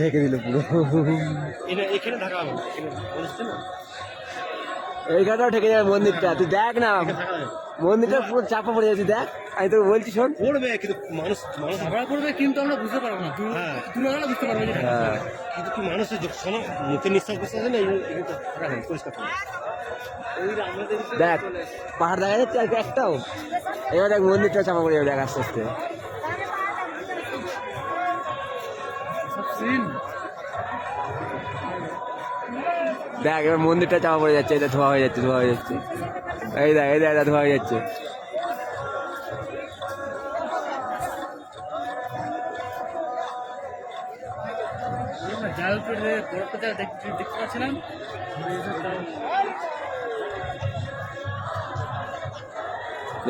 ঢেকে দিল পুরো। এখানে থাকা হবে না, এইখানটাও ঢেকে যাবে মন্দিরটা, তুই দেখ না মন্দিরটা পুরো চাপা পড়ে যাচ্ছে, দেখ আমি তোকে বলছি শোন। পড়বে কিন্তু মানুষ ঝগড়া করবে, কিন্তু আমরা বুঝতে পারবো না। হ্যাঁ, দূরে গেলে বুঝতে পারবে যে কিন্তু কি মানুষের শোনো মুখে নিঃশ্বাস করতে আছে না, পরিষ্কার করে দেখ পাহাড় দেখা যাচ্ছে আর কি একটাও। এবার দেখ মন্দিরটা চাপা পড়ে যাবে, দেখ আস্তে আস্তে। দেখ এবার মন্দিরটা চাপা পড়ে যাচ্ছে, এটা ধোয়া হয়ে যাচ্ছে, ধোয়া হয়ে যাচ্ছে। এই দেখ এই দেখ, এটা ধোয়া হয়ে যাচ্ছে। জাল দেখতে পাচ্ছিলাম।